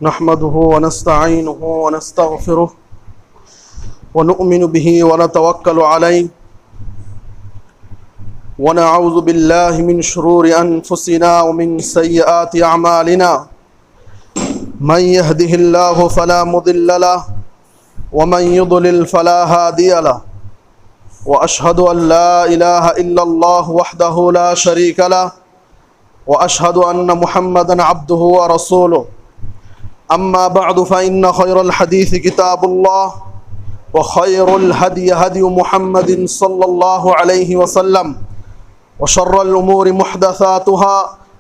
نحمده ونستعينه ونستغفره ونؤمن به ونتوكل عليه ونعوذ بالله من شرور أنفسنا ومن سيئات أعمالنا من يهده الله فلا مضل له ومن يضلل فلا هادي له وأشهد أن لا إله إلا الله وحده لا شريك له وأشهد أن محمدا عبده ورسوله أما بعد فإن خير الحديث كتاب الله وخير الهدي هدي محمد صلى الله عليه وسلم وشر الأمور محدثاتها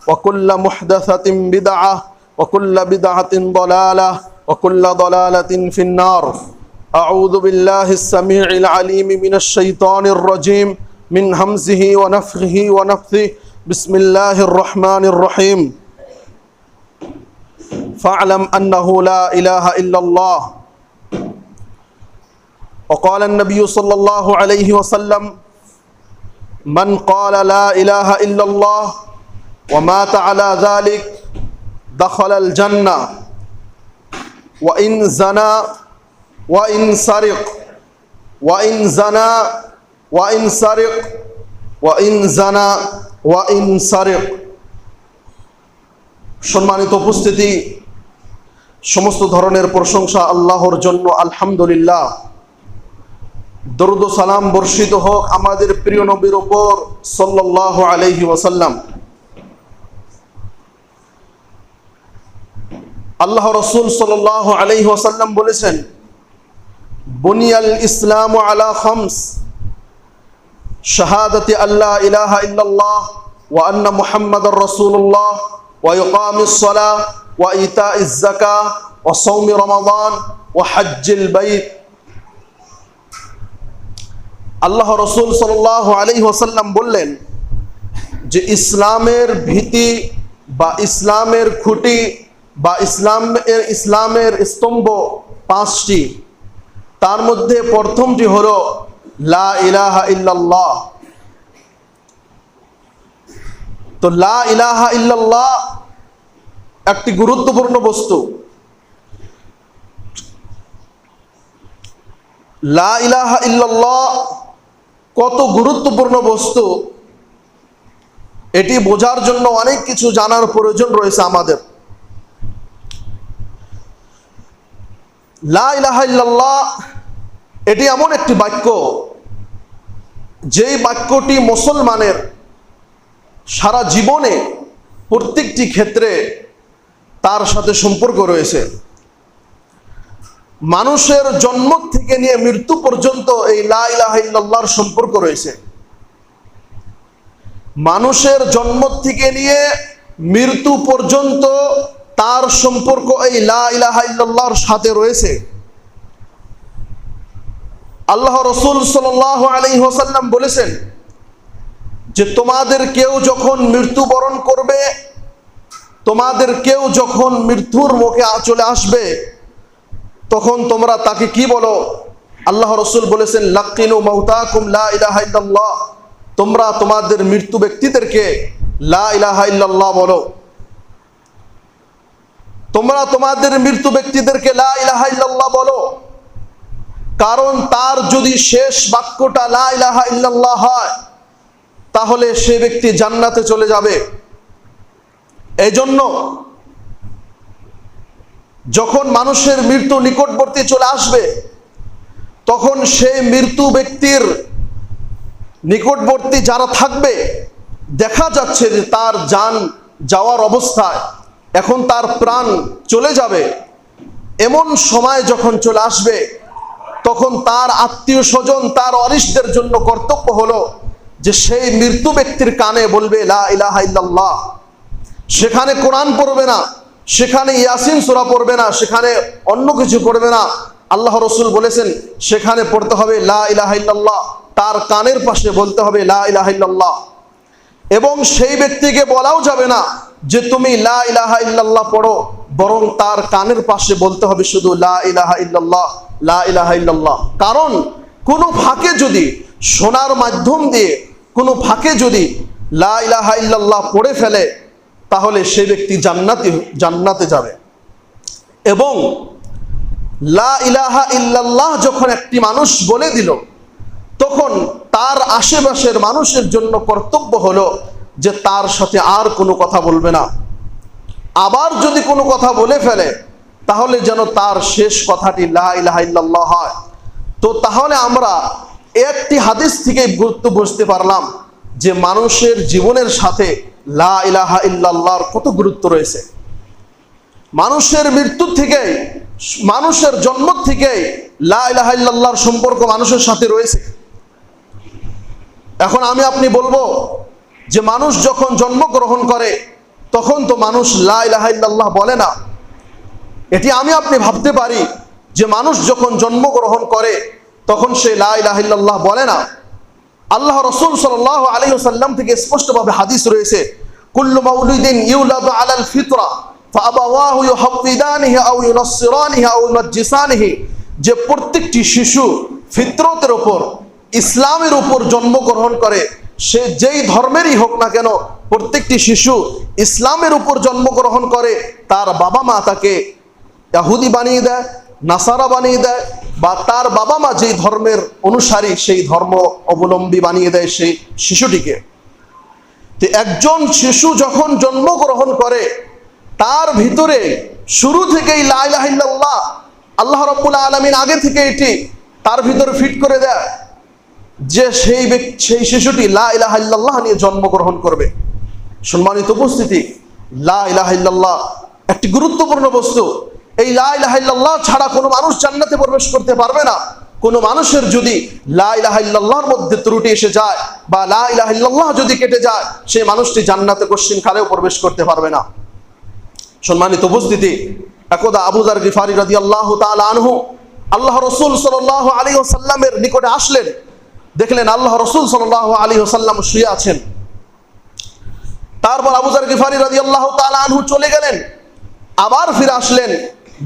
وكل محدثة بدعة وكل بدعة ضلالة وكل ضلالة في النار. أعوذ بالله السميع العليم من الشيطان الرجيم من همزه ونفخه ونفثه. بسم الله الرحمن الرحيم. فاعلم أنه لا إله إلا الله. وقال النبي صلى الله عليه وسلم من قال لا إله إلا الله ومات على ذلك دخل الجنة وإن زنى وإن سرق وإن زنى وإن سرق وإن زنى وإن سرق. সম্মানিত উপস্থিতি, সমস্ত ধরনের প্রশংসা আল্লাহর জন্য। আলহামদুলিল্লাহ। দরুদ ও সালাম বর্ষিত হোক আমাদের প্রিয় নবীর উপর সাল্লাল্লাহু আলাইহি ওয়াসাল্লাম। আল্লাহ রাসূল সাল্লাল্লাহু আলাইহি ওয়াসাল্লাম বলেছেন, বুনিয়াল ইসলামু আলা খামস শাহাদাতি আল্লা ইলাহা ইল্লাল্লাহ ওয়া আন্না মুহাম্মাদার রাসূলুল্লাহ ওয়া ইকামিস সালাহ ওয়া ইতাইজ যাকাহ ওয়া সাওমি রমাদান ওয়া হজ্জিল বাইত। আল্লাহ রাসূল সাল্লাল্লাহু আলাইহি ওয়াসাল্লাম বললেন যে ইসলামের ভিত্তি বা ইসলামের খুঁটি বা ইসলামের স্তম্ভ পাঁচটি। তার মধ্যে প্রথমটি হলো লা ইলাহা ইল্লাল্লাহ। তো লা ইলাহা ইল্লাল্লাহ একটি গুরুত্বপূর্ণ বস্তু। লা ইলাহা ইল্লাল্লাহ কত গুরুত্বপূর্ণ বস্তু, এটি বোঝার জন্য অনেক কিছু জানার প্রয়োজন রয়েছে আমাদের। লা ইলাহা ইল্লাল্লাহ এটি এমন একটি বাক্য, যেই বাক্যটি মুসলমানের সারা জীবনে প্রত্যেকটি ক্ষেত্রে তার সাথে সম্পর্ক রয়েছে। মানুষের জন্ম থেকে নিয়ে মৃত্যু পর্যন্ত এই লা ইলাহা ইল্লাল্লাহর সম্পর্ক রয়েছে। মানুষের জন্ম থেকে নিয়ে মৃত্যু পর্যন্ত তার সম্পর্ক এই লা ইলাহা ইল্লাল্লাহর সাথে রয়েছে। আল্লাহ রাসূল সাল্লাল্লাহু আলাইহি ওয়াসাল্লাম বলেছেন যে তোমাদের কেউ যখন মৃত্যুবরণ করবে, তোমাদের কেউ যখন মৃত্যুর মুখে চলে আসবে, তখন তোমরা তাকে কি বলো? আল্লাহ রাসূল বলেছেন লাকিনু মাউতাকুম লা ইলাহা ইল্লাল্লাহ। তোমরা তোমাদের মৃত্যু ব্যক্তিদেরকে লা ইলাহা ইল্লাল্লাহ বলো। তোমরা তোমাদের মৃত্যু ব্যক্তিদেরকে লা ইলাহা ইল্লাল্লাহ বলো, কারণ তার যদি শেষ বাক্যটা লা ইলাহা ইল্লাল্লাহ হয়, তাহলে সে ব্যক্তি জান্নাতে চলে যাবে। এজন্য যখন মানুষের মৃত্যু নিকটবর্তী চলে আসবে, তখন সেই মৃত্যু ব্যক্তির নিকটবর্তী যারা থাকবে, দেখা যাচ্ছে যে তার জান যাওয়ার অবস্থায়, এখন তার প্রাণ চলে যাবে। এমন সময় যখন চলে আসবে, তখন তার আত্মীয় স্বজন, তার ওয়ারিসদের জন্য কর্তব্য হলো যে সেই মৃত্যু ব্যক্তির কানে বলবে লা ইলাহা ইল্লাল্লাহ। সেখানে কোরআন পড়বে না, সেখানে ইয়াসিন সূরা পড়বে না, সেখানে অন্য কিছু পড়বে না। আল্লাহ রাসূল বলেছেন সেখানে পড়তে হবে লা ইলাহা ইল্লাল্লাহ, তার কানের পাশে বলতে হবে লা ইলাহা ইল্লাল্লাহ। এবং সেই ব্যক্তিকে বলাও যাবে না যে তুমি লা ইলাহা ইল্লাল্লাহ পড়ো, বরং তার কানের পাশে বলতে হবে শুধু লা ইলাহা ইল্লাল্লাহ, লা ইলাহা ইল্লাল্লাহ। কারণ কোনো ফাঁকে যদি, শোনার মাধ্যম দিয়ে কোনো ফাঁকে যদি লা ইলাহা ইল্লাল্লাহ পড়ে ফেলে, তাহলে সে ব্যক্তি জান্নাতে যাবে। এবং লা ইলাহা ইল্লাল্লাহ যখন একটি মানুষ বলে দিল, তখন তার আশেপাশের মানুষের জন্য কর্তব্য হলো যে তার সাথে আর কোনো কথা বলবে না। আবার যদি কোনো কথা বলে ফেলে তাহলে যেন তার শেষ কথাটি লা ইলাহা ইল্লাল্লাহ হয়। তো তাহলে আমরা একটি হাদিস থেকে গুরুত্ব বুঝতে পারলাম যে মানুষের জীবনের সাথে লা ইলাহা ইল্লাল্লাহর কত গুরুত্ব রয়েছে। মানুষের মৃত্যু থেকে, মানুষের জন্ম থেকে লা ইলাহা ইল্লাল্লাহর সম্পর্ক মানুষের সাথে রয়েছে। এখন আমি আপনি বলবো যে মানুষ যখন জন্মগ্রহণ করে তখন তো মানুষ লা ইলাহা ইল্লাল্লাহ বলে না। এটি আমি আপনি ভাবতে পারি যে মানুষ যখন জন্মগ্রহণ করে তখন সে লা ইলাহা ইল্লাল্লাহ বলে না। আল্লাহ রাসূল সাল্লাল্লাহু আলাইহি ওয়াসাল্লাম থেকে স্পষ্টভাবে হাদিস রয়েছে, কুল্লু মাউলুদিন ইউলাদু আলাল ফিতরা ফাআবাওয়াহু ইউহাফিদানিহি আও ইউনাসসিরানিহি আও ইউমাজ্জিসানিহি, যে প্রত্যেকটি শিশু ফিতরতের উপর, ইসলামের উপর জন্মগ্রহণ করে, সে যেই ধর্মেরই হোক না কেন, প্রত্যেকটি শিশু ইসলামের উপর জন্মগ্রহণ করে, তার বাবা মা তাকে ইহুদি বানিয়ে দেয়, নাসারা বানিয়ে দেয়, বা তার বাবা মা যেই ধর্মের অনুসারী সেই ধর্ম অবলম্বী বানিয়ে দেয় সেই শিশুটিকে। তো একজন শিশু যখন জন্মগ্রহণ করে তার ভিতরে শুরু থেকেই লা ইলাহা ইল্লাল্লাহ, আল্লাহ রাব্বুল আলামিন আগে থেকে এটি তার ভিতরে ফিট করে দেয় যে সেই শিশুটি লা ইলাহা ইল্লাল্লাহ নিয়ে জন্মগ্রহণ করবে। সম্মানিত উপস্থিতি, লা ইলাহা ইল্লাল্লাহ একটি গুরুত্বপূর্ণ বস্তু। এই লা ইলাহা ইল্লাল্লাহ ছাড়া কোনো মানুষ জান্নাতে প্রবেশ করতে পারবে না। কোনো মানুষের যদি লা ইলাহা ইল্লাল্লাহর মধ্যে ত্রুটি এসে যায় বা লা ইলাহা ইল্লাল্লাহ যদি কেটে যায়, সেই মানুষটি জান্নাতে কোশ্চিন কালেও প্রবেশ করতে পারবে না। সম্মানিত উপস্থিতি, একদা আবু যার গিফারি রাদিয়াল্লাহু তাআলা আনহু আল্লাহ রাসূল সাল্লাল্লাহু আলাইহি ওয়াসাল্লামের নিকটে আসলেন। দেখলেন আল্লাহ রাসূল সাল্লাল্লাহু আলাইহি ওয়াসাল্লাম শুয়ে আছেন। তারপর আবু যার গিফারি রাদিয়াল্লাহু তাআলা আনহু চলে গেলেন, আবার ফিরে আসলেন,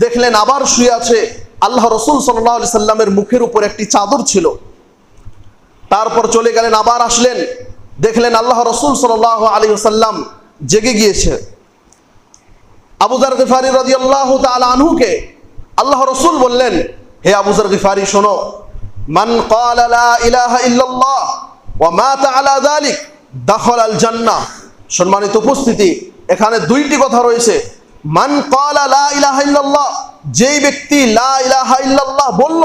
দেখলেন আবার শুয়ে আছে। আল্লাহ রাসূল সাল্লাল্লাহু আলাইহি ওয়াসাল্লামের মুখের উপর একটি চাদর ছিল। তারপর চলে গেলেন, আবার আসলেন, দেখলেন আল্লাহ রাসূল সাল্লাল্লাহু আলাইহি ওয়াসাল্লাম জেগে গিয়েছে। আবু যার গিফারি রাদিয়াল্লাহু তাআলা আনহুকে আল্লাহ রাসূল বললেন, হে আবু যার গিফারি শোনো, মান ক্বালা লা ইলাহা ইল্লাল্লাহ ওয়া মাতা আলা যালিক দাখালাল জান্নাহ। সম্মানিত উপস্থিতি, এখানে দুইটি কথা রয়েছে। মান ক্বালা লা ইলাহা ইল্লাল্লাহ, যেই ব্যক্তি লা ইলাহা ইল্লাল্লাহ বলল,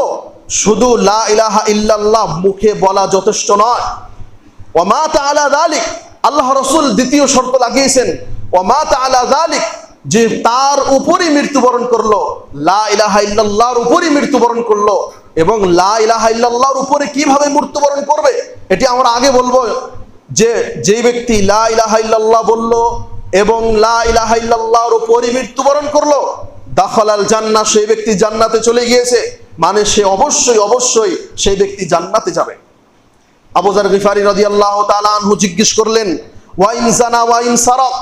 শুধু লা ইলাহা ইল্লাল্লাহ মুখে বলা যথেষ্ট নয়। ওয়া মাতা আলা যালিক, আল্লাহ রাসূল দ্বিতীয় শর্ত লাগিয়েছেন, ওয়া মাতা আলা যালিক, যে তার উপরই মৃত্যুবরণ করলো, লা ইলাহা ইল্লাল্লাহর উপরই মৃত্যুবরণ করলো। এবং লা ইলাহা ইল্লাল্লাহর উপরে কিভাবে মৃত্যুবরণ করবে এটি আমরা আগে বলবো। যে যেই ব্যক্তি লা ইলাহা ইল্লাল্লাহ বলল এবং লা ইলাহা ইল্লাল্লাহর উপরই মৃত্যুবরণ করলো, দাখালাল জান্নাহ, সেই ব্যক্তি জান্নাতে চলে গিয়েছে, মানে সে অবশ্যই অবশ্যই সেই ব্যক্তি জান্নাতে যাবে। আবু যার গিফারি রাদিয়াল্লাহু তাআলা আনহু জিজ্ঞেস করলেন, ওয়া ইন জানা ওয়া ইন সারাক,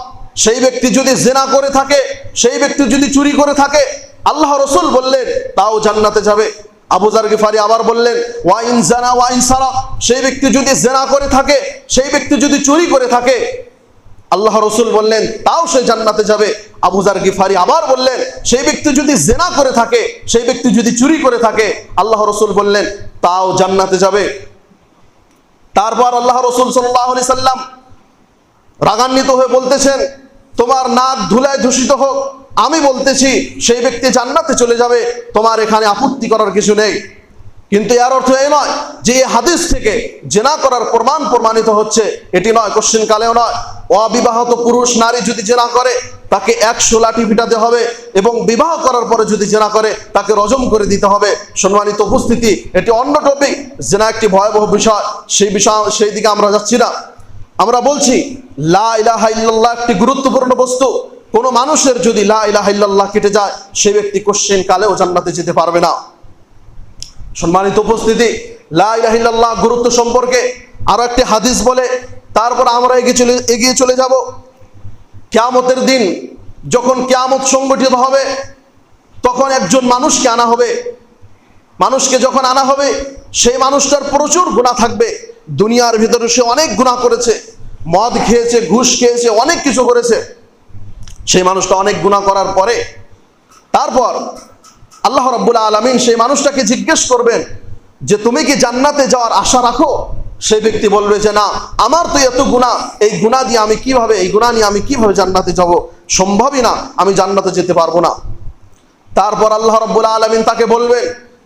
সেই ব্যক্তি যদি জিনা করে থাকে, সেই ব্যক্তি যদি চুরি করে থাকে, আল্লাহ রাসূল বললেন তাও জান্নাতে যাবে। আবু যার গিফারি আবার বললেন, ওয়া ইন জানা ওয়া ইন সারাক, সেই ব্যক্তি যদি জিনা করে থাকে, সেই ব্যক্তি যদি চুরি করে থাকে, আল্লাহ রাসূল বললেন তাও সে জান্নাতে যাবে। আবু যার গিফারি আবার বললেন, সেই ব্যক্তি যদি জিনা করে থাকে, সেই ব্যক্তি যদি চুরি করে থাকে, আল্লাহ রাসূল বললেন তাও জান্নাতে যাবে। তারপর আল্লাহ রাসূল সাল্লাল্লাহু আলাইহি সাল্লাম রাগান্বিত হয়ে বলতেছেন, তোমার নাক ধুলায় দূষিত হোক, আমি বলতেছি সেই ব্যক্তি জান্নাতে চলে যাবে, তোমার এখানে আপত্তি করার কিছু নেই। কিন্তু এর অর্থ এই নয় যে এই হাদিস থেকে জেনা করার প্রমাণ প্রমাণিত হচ্ছে, এটি নয়, কোশ্চিন কালেও নয়। অবিবাহিত পুরুষ নারী যদি জেনা করে তাকে 100 লাঠি পিটাতে হবে, এবং বিবাহ করার পরে যদি জেনা করে তাকে রজম করে দিতে হবে। সম্মানিত উপস্থিতি, এটি অন্য টপিক, জেনা একটি ভয়াবহ বিষয়, সেই দিকে আমরা যাচ্ছি না। আমরা বলছি লা ইলাহা ইল্লাল্লাহ একটি গুরুত্বপূর্ণ বস্তু। কোনো মানুষের যদি লা ইলাহা ইল্লাল্লাহ কেটে যায়, সে ব্যক্তি কোশ্চিন কালেও জান্নাতে যেতে পারবে না। সম্মানিত উপস্থিতি, লা ইলাহা ইল্লাল্লাহ গুরুত্ব সম্পর্কে আরো একটি হাদিস বলে তারপর আমরা এগিয়ে চলে যাব। কিয়ামতের দিন যখন কিয়ামত সংগঠিত হবে, তখন একজন মানুষকে আনা হবে। মানুষকে যখন আনা হবে, সেই মানুষটার প্রচুর গুনাহ থাকবে। দুনিয়ার ভিতরে সে অনেক গুনাহ করেছে, মদ খেয়েছে, ঘুষ খেয়েছে, অনেক কিছু করেছে। সেই মানুষটা অনেক গুনাহ করার পরে তারপর আল্লাহ রাব্বুল আলামিন সেই মানুষটাকে জিজ্ঞেস করবেন যে তুমি কি জান্নাতে যাওয়ার আশা রাখো? সেই ব্যক্তি বলবে যে না, আমার তো এত গুনাহ, এই গুনাহ নিয়ে আমি কিভাবে জান্নাতে যাব? সম্ভবই না, আমি জান্নাতে যেতে পারবো না। তারপর আল্লাহ রাব্বুল আলামিন তাকে বলবেন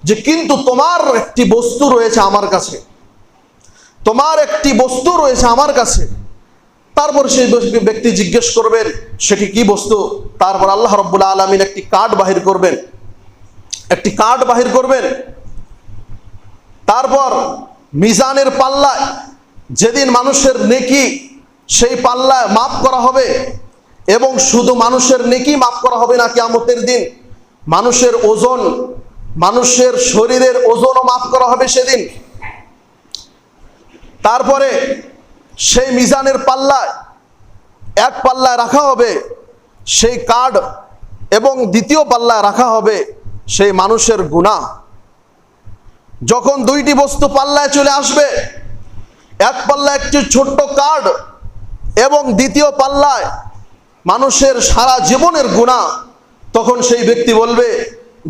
যে কিন্তু তোমার একটি বস্তু রয়েছে আমার কাছে, তারপর সেই ব্যক্তি জিজ্ঞেস করবেন সেটি কি বস্তু? তারপর আল্লাহ রাব্বুল আলামিন একটি কার্ড বাহির করবেন। তারপর মিজানের পাল্লায় যেদিন মানুষের নেকি সেই পাল্লায় মাপ করা হবে, এবং শুধু মানুষের নেকি মাপ করা হবে না, কিয়ামতের দিন মানুষের শরীরের ওজনও মাপ করা হবে সেদিন। তারপরে সেই মিজানের পাল্লায় এক পাল্লায় রাখা হবে সেই কার্ড, এবং দ্বিতীয় পাল্লায় রাখা হবে সেই মানুষের গুনাহ। যখন দুইটি বস্তু পাল্লায় চলে আসবে, এক পাল্লায় একটি ছোট্ট কার্ড এবং দ্বিতীয় পাল্লায় মানুষের সারা জীবনের গুনাহ, তখন সেই ব্যক্তি বলবে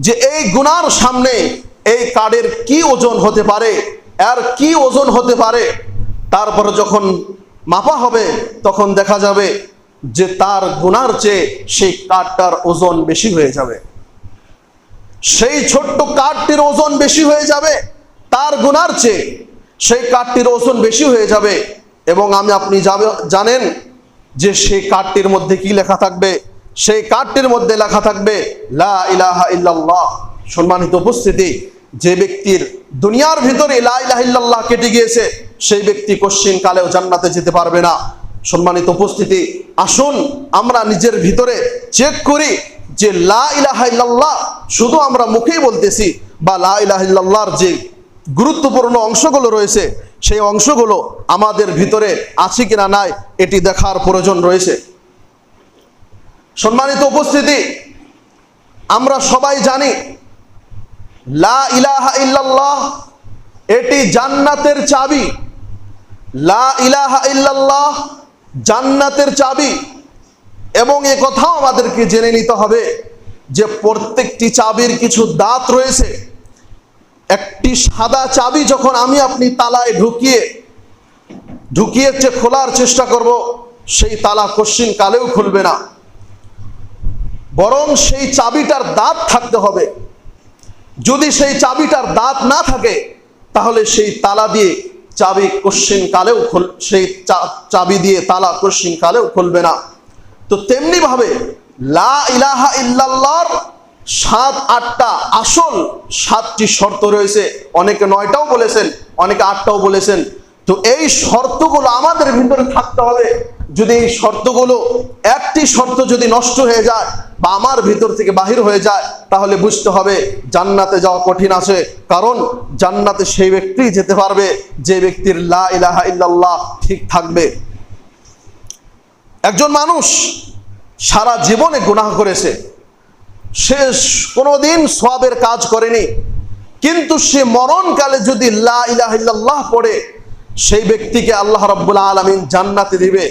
যে এই গুনার সামনে এই কার্ডের কি ওজন হতে পারে? তারপরে যখন মাপা হবে তখন দেখা যাবে যে তার গুনার চেয়ে সেই কার্ডটার ওজন বেশি হয়ে যাবে, সেই ছোট্ট কার্ডটির ওজন বেশি হয়ে যাবে তার গুনার চেয়ে, সেই কার্ডটির ওজন বেশি হয়ে যাবে। এবং আপনি জানেন যে সেই কার্ডটির মধ্যে কি লেখা থাকবে? সেই কার্ডটির মধ্যে লেখা থাকবে লা ইলাহা ইল্লাল্লাহ। সম্মানিত উপস্থিতি, যে ব্যক্তির দুনিয়ার ভিতরে লা ইলাহা ইল্লাল্লাহ কেটে গিয়েছে সেই ব্যক্তি কোশ্চিন কালেও জান্নাতে যেতে পারবে না। সম্মানিত উপস্থিতি, আসুন আমরা নিজের ভিতরে চেক করি যে লা ইলাহা ইল্লাল্লাহ শুধু আমরা মুখেই বলতেছি, বা লা ইলাহা ইল্লাল্লাহর যে গুরুত্বপূর্ণ অংশগুলো রয়েছে সেই অংশগুলো আমাদের ভিতরে আছে কিনা নাই এটি দেখার প্রয়োজন রয়েছে। সম্মানিত উপস্থিতি, আমরা সবাই জানি লা ইলাহা ইল্লাল্লাহ এটি জান্নাতের চাবি। লা ইলাহা ইল্লাল্লাহ জান্নাতের চাবি। এবং এ কথাও আমাদেরকে জেনে নিতে হবে যে প্রত্যেকটি চাবির কিছু দাঁত রয়েছে। একটি সাদা চাবি যখন আপনি তালায় ঢুকিয়ে খোলার চেষ্টা করব, সেই তালা কোশ্চিন কালেও খুলবে না, বরং সেই চাবিটার দাঁত থাকতে হবে। যদি সেই চাবিটার দাঁত না থাকে তাহলে সেই তালা দিয়ে চাবি দিয়ে তালা কোশ্চিন কালেও খুলবে না। তো তেমনি ভাবে লা ইলাহা ইল্লাল্লাহর 7-8টা আসল 7টি শর্ত রয়েছে। অনেকে 9টাও বলেছেন, অনেকে 8টাও বলেছেন। তো এই শর্তগুলো আমাদের ভিতরে থাকতে হবে। যদি এই শর্তগুলো একটি শর্ত যদি নষ্ট হয়ে যায় বা আমার ভিতর থেকে বাহির হয়ে যায় তাহলে বুঝতে হবে জান্নাতে যাওয়া কঠিন আছে। কারণ জান্নাতে সেই ব্যক্তি যেতে পারবে যে ব্যক্তির লা ইলাহা ইল্লাল্লাহ ঠিক থাকবে। একজন মানুষ সারা জীবনে গুনাহ করেছে, সে কোনোদিন সওয়াবের কাজ করেনি, কিন্তু সে মরণকালে যদি লা ইলাহা ইল্লাল্লাহ পড়ে সেই ব্যক্তিকে আল্লাহ রাব্বুল আলামিন জান্নাতে দিবে।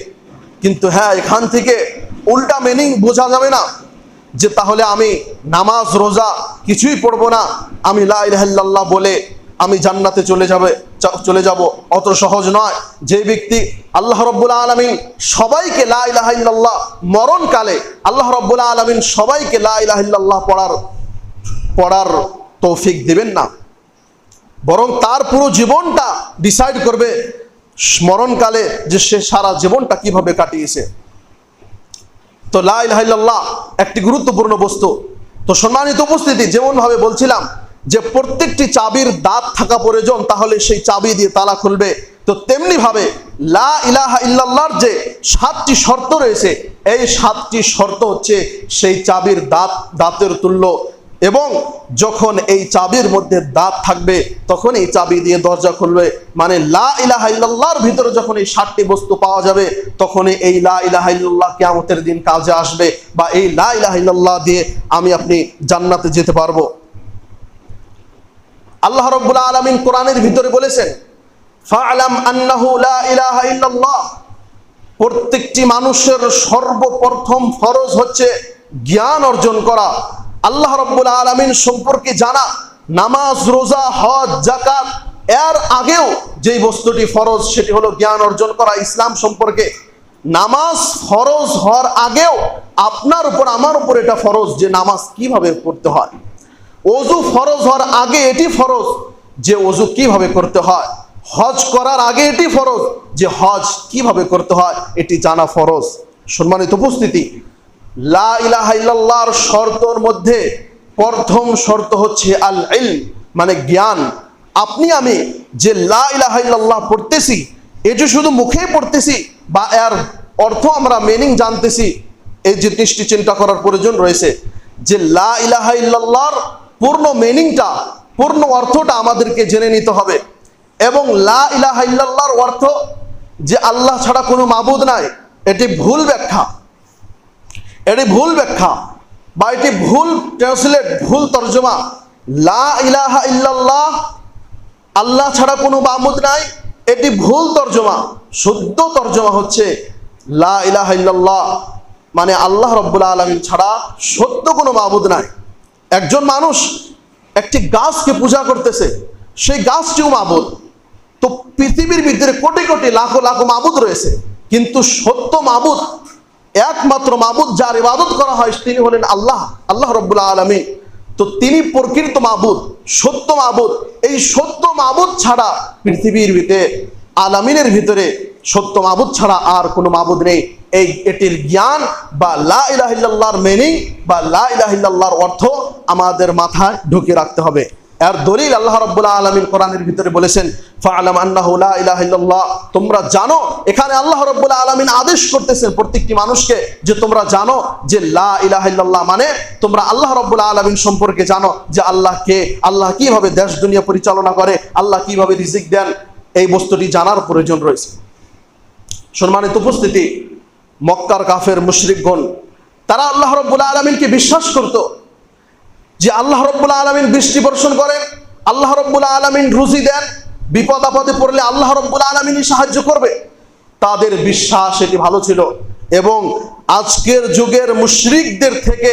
কিন্তু হ্যাঁ, এখান থেকে উল্টা মিনিং বোঝা যাবে না যে তাহলে আমি নামাজ রোজা কিছুই পড়বো না, আমি লা ইলাহা ইল্লাল্লাহ বলে আমি জান্নাতে চলে যাব। অত সহজ নয়। যে ব্যক্তি আল্লাহ রাব্বুল আলামিন সবাইকে লা ইলাহা ইল্লাল্লাহ মরণকালে আল্লাহ রাব্বুল আলামিন সবাইকে লা ইলাহা ইল্লাল্লাহ পড়ার তৌফিক দিবেন না, বরং তার পুরো জীবনটা ডিসাইড করবে মরণকালে যে সে সারা জীবনটা কিভাবে কাটিয়েছে। তো লা ইলাহা ইল্লাল্লাহ একটি গুরুত্বপূর্ণ বস্তু। তো সম্মানিত উপস্থিতি, যেমন ভাবে বলছিলাম যে প্রত্যেকটি চাবির দাঁত থাকা প্রয়োজন, তাহলে সেই চাবি দিয়ে তালা খুলবে। তো তেমনি ভাবে লা ইলাহা ইল্লাল্লাহর যে 7টি শর্ত রয়েছে, এই 7টি শর্ত হচ্ছে সেই চাবির দাঁতের তুল্য। এবং যখন এই চাবির মধ্যে দাঁত থাকবে তখন এই চাবি দিয়ে দরজা খুলবে। মানে লা ইলাহা ইল্লাল্লাহর ভিতরে যখন এই 7টি বস্তু পাওয়া যাবে তখনই এই লা ইলাহা ইল্লাল্লাহ কিয়ামতের দিন কাজে আসবে, বা এই লা ইলাহা ইল্লাল্লাহ দিয়ে আমি জান্নাতে যেতে পারবো। আল্লাহ রাব্বুল আলামিন কোরআনের ভিতরে বলেছেন ফা'লাম আন্নাহু লা ইলাহা ইল্লাল্লাহ। প্রত্যেকটি মানুষের সর্বপ্রথম ফরজ হচ্ছে জ্ঞান অর্জন করা। আল্লাহ রাব্বুল আলামিন সম্পর্কে জানা, নামাজ, রোজা, হজ, যাকাত, এর আগেও যেই বস্তুটি ফরজ সেটি হলো জ্ঞান অর্জন করা ইসলাম সম্পর্কে। নামাজ ফরজ হওয়ার আগেও আপনার উপর আমার উপর এটা ফরজ যে নামাজ কিভাবে পড়তে হয়। ওযু ফরজ হওয়ার আগে এটি ফরজ যে ওযু কিভাবে করতে হয়। হজ করার আগে এটি ফরজ যে হজ কিভাবে করতে হয় এটি জানা ফরজ। সম্মানিত উপস্থিতি, লা ইলাহা ইল্লাল্লাহর শর্তর মধ্যে প্রথম শর্ত হচ্ছে আল ইলম, মানে জ্ঞান। আপনি আমি যে লা ইলাহা ইল্লাল্লাহ পড়তেছি, এটি শুধু মুখে পড়তেছি বা এর অর্থ আমরা মিনিং জানতেছি, এই জিনিসটি চিন্তা করার প্রয়োজন রয়েছে যে লা ইলাহা ইল্লাল্লাহর পূর্ণ মিনিংটা, পূর্ণ অর্থটা আমাদেরকে জেনে নিতে হবে। এবং লা ইলাহা ইল্লাল্লাহর অর্থ যে আল্লাহ ছাড়া কোনো মাবুদ নাই, এটি ভুল ব্যাখ্যা, এটি ভুল ব্যাখ্যা বা এটি ভুল ট্রান্সলেট, ভুল তর্জমা। লা ইলাহা ইল্লাল্লাহ, আল্লাহ ছাড়া কোনো মাবুদ নাই, এটি ভুল তর্জমা। শুদ্ধ তর্জমা হচ্ছে লা ইলাহা ইল্লাল্লাহ মানে আল্লাহ রাব্বুল আলামিন ছাড়া সত্য কোনো মাবুদ নাই। একজন মানুষ একটি গাছকে পূজা করতেছে, সেই গাছটিও মাবুদ। তো পৃথিবীর ভিতরে কোটি কোটি লাখো লাখো মাবুদ রয়েছে, কিন্তু সত্য মাবুদ, একমাত্র মাবুদ যার ইবাদত করা হয় তিনি হলেন আল্লাহ, আল্লাহ রাব্বুল আলামিন। তো তিনি প্রকৃত মাবুদ, সত্য মাবুদ। এই সত্য মাবুদ ছাড়া পৃথিবীর ভিতরে, আলামিনের ভিতরে সত্য মাবুদ ছাড়া আর কোনো মাবুদ নেই। এটির জ্ঞান বা লা ইলাহা ইল্লাল্লাহর মিনিং বা লা ইলাহা ইল্লাল্লাহর অর্থ আমাদের মাথায় ঢুকে রাখতে হবে। এর দলিল আল্লাহ রাব্বুল আলামিন কোরআনের ভিতরে বলেছেন, ফাআলাম আন্নাহু লা ইলাহা ইল্লাল্লাহ, তোমরা জানো। এখানে আল্লাহ রাব্বুল আলামিন আদেশ করতেছেন প্রত্যেকটি মানুষকে যে তোমরা জানো যে লা ইলাহা ইল্লাল্লাহ মানে তোমরা আল্লাহ রাব্বুল আলামিন সম্পর্কে জানো যে আল্লাহ কে, আল্লাহ কিভাবে দেশ দুনিয়া পরিচালনা করে, আল্লাহ কিভাবে রিজিক দেন, এই বস্তুটি জানার প্রয়োজন রয়েছে। সম্মানিত উপস্থিতি, মক্কার কাফের মুশরিকগণ তারা আল্লাহ রাব্বুল আলামিনকে বিশ্বাস করত যে আল্লাহ রাব্বুল আলামিন বৃষ্টি বর্ষণ করেন, আল্লাহ রাব্বুল আলামিন রুজি দেন, বিপদ আপদে পড়লে আল্লাহ রাব্বুল আলামিনই সাহায্য করবে। তাদের বিশ্বাস এটি ভালো ছিল। এবং আজকের যুগের মুশরিকদের থেকে